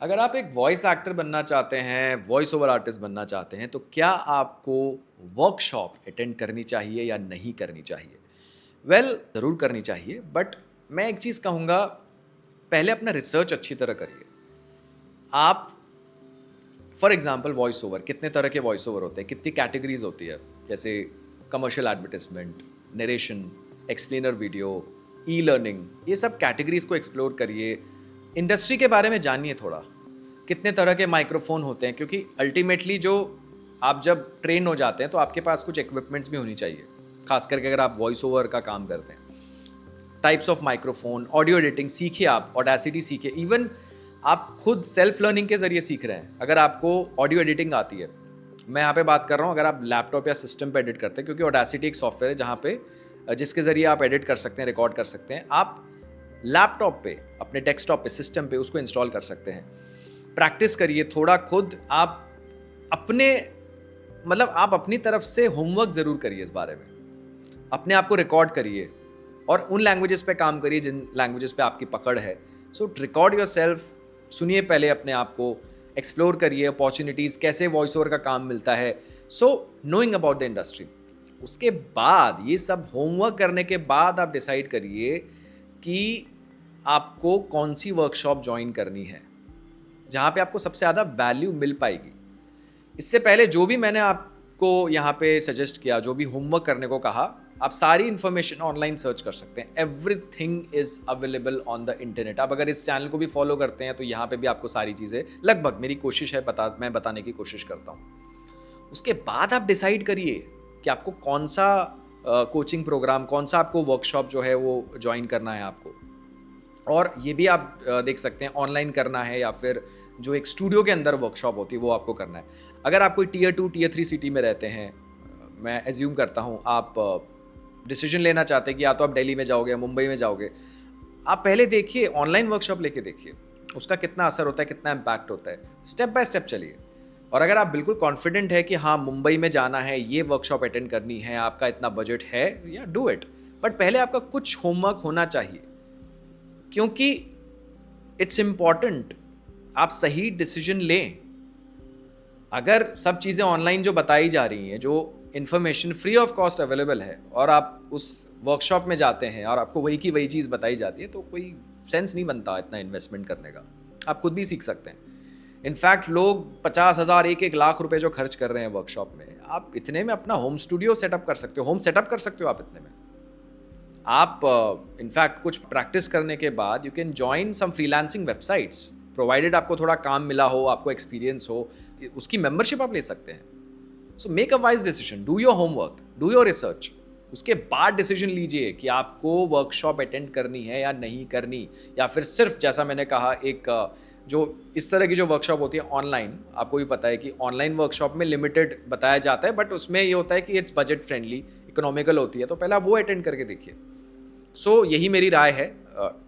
अगर आप एक वॉइस एक्टर बनना चाहते हैं, वॉइस ओवर आर्टिस्ट बनना चाहते हैं, तो क्या आपको वर्कशॉप अटेंड करनी चाहिए या नहीं करनी चाहिए? वेल ज़रूर करनी चाहिए, बट मैं एक चीज़ कहूँगा, पहले अपना रिसर्च अच्छी तरह करिए। आप फॉर एग्ज़ाम्पल वॉइस ओवर, कितने तरह के वॉइस ओवर होते हैं, कितनी कैटेगरीज़ होती है, जैसे commercial advertisement, narration, explainer video, e-learning, ये सब कैटेगरीज़ को एक्सप्लोर करिए। इंडस्ट्री के बारे में जानिए थोड़ा, कितने तरह के माइक्रोफ़ोन होते हैं, क्योंकि अल्टीमेटली जो आप जब ट्रेन हो जाते हैं, तो आपके पास कुछ इक्विपमेंट्स भी होनी चाहिए, ख़ास करके अगर आप वॉइस ओवर का काम करते हैं। Types of microphone, audio editing सीखिए आप, ऑडेसिटी सीखिए। इवन आप खुद सेल्फ लर्निंग के ज़रिए सीख रहे हैं। अगर आपको ऑडियो एडिटिंग आती है, मैं यहाँ पे बात कर रहा हूँ अगर आप लैपटॉप या सिस्टम पे एडिट करते हैं, क्योंकि ऑडेसिटी एक सॉफ्टवेयर है जहाँ पे जिसके ज़रिए आप एडिट कर सकते हैं, रिकॉर्ड कर सकते हैं। आप लैपटॉप पे, अपने डेस्कटॉप पे, सिस्टम पे उसको इंस्टॉल कर सकते हैं। प्रैक्टिस करिए थोड़ा खुद आप अपने आप अपनी तरफ से होमवर्क ज़रूर करिए इस बारे में। अपने आप को रिकॉर्ड करिए और उन लैंग्वेजेस पे काम करिए जिन लैंग्वेजेस पे आपकी पकड़ है। सो रिकॉर्ड योरसेल्फ, सुनिए पहले अपने आप को, एक्सप्लोर करिए अपॉर्चुनिटीज़, कैसे वॉइस ओवर का काम मिलता है। सो नोइंग अबाउट द इंडस्ट्री। उसके बाद ये सब होमवर्क करने के बाद आप डिसाइड करिए कि आपको कौन सी वर्कशॉप ज्वाइन करनी है, जहाँ पे आपको सबसे ज़्यादा वैल्यू मिल पाएगी। इससे पहले जो भी मैंने आपको यहाँ पे सजेस्ट किया, जो भी होमवर्क करने को कहा, आप सारी इन्फॉर्मेशन ऑनलाइन सर्च कर सकते हैं। Everything is available on the internet. आप अगर इस चैनल को भी फॉलो करते हैं तो यहाँ पे भी आपको सारी चीज़ें, लगभग मेरी कोशिश है मैं बताने की कोशिश करता हूँ। उसके बाद आप डिसाइड करिए कि आपको कौन सा कोचिंग प्रोग्राम, कौन सा आपको वर्कशॉप जो है वो ज्वाइन करना है आपको। और ये भी आप देख सकते हैं, ऑनलाइन करना है या फिर जो एक स्टूडियो के अंदर वर्कशॉप होती है वो आपको करना है। अगर आप कोई टियर 2 टियर 3 सिटी में रहते हैं, मैं एज्यूम करता हूँ आप डिसीजन लेना चाहते हैं कि या तो आप दिल्ली में जाओगे या मुंबई में जाओगे, आप पहले देखिए, ऑनलाइन वर्कशॉप लेके देखिए, उसका कितना असर होता है, कितना इम्पैक्ट होता है। स्टेप बाय स्टेप चलिए। और अगर आप बिल्कुल कॉन्फिडेंट है कि हाँ, मुंबई में जाना है, ये वर्कशॉप अटेंड करनी है, आपका इतना बजट है, या डू इट। बट पहले आपका कुछ होमवर्क होना चाहिए, क्योंकि इट्स इम्पॉर्टेंट आप सही डिसीजन लें। अगर सब चीज़ें ऑनलाइन जो बताई जा रही हैं, जो information free of cost available है, और आप उस वर्कशॉप में जाते हैं और आपको वही की वही चीज़ बताई जाती है, तो कोई सेंस नहीं बनता इतना इन्वेस्टमेंट करने का। आप खुद भी सीख सकते हैं। इनफैक्ट लोग 50,000 1-1 लाख रुपए जो खर्च कर रहे हैं वर्कशॉप में, आप इतने में अपना होम स्टूडियो सेटअप कर सकते हो, होम सेटअप कर सकते हो आप इतने में। आप इनफैक्ट कुछ प्रैक्टिस करने के बाद you can join some freelancing websites, provided आपको थोड़ा काम मिला हो, आपको एक्सपीरियंस हो, उसकी मेंबरशिप आप ले सकते हैं। So make a wise decision, do your homework, do your research. उसके बाद डिसीजन लीजिए कि आपको वर्कशॉप अटेंड करनी है या नहीं करनी, या फिर सिर्फ जैसा मैंने कहा, एक जो इस तरह की जो वर्कशॉप होती है ऑनलाइन, आपको भी पता है कि ऑनलाइन वर्कशॉप में लिमिटेड बताया जाता है, बट उसमें ये होता है कि इट्स बजट फ्रेंडली, इकोनॉमिकल होती है, तो पहले आप वो अटेंड करके देखिए। सो यही मेरी राय है।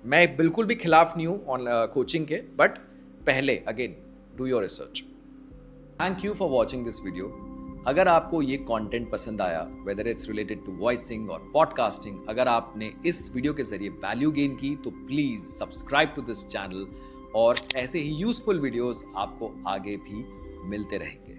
मैं बिल्कुल भी खिलाफ नहीं हूँ कोचिंग के, बट पहले again do your research. Thank you for watching this video. अगर आपको ये कंटेंट पसंद आया, whether it's related to voicing और पॉडकास्टिंग, अगर आपने इस वीडियो के जरिए वैल्यू गेन की, तो please subscribe to this channel, और ऐसे ही यूजफुल वीडियोस आपको आगे भी मिलते रहेंगे।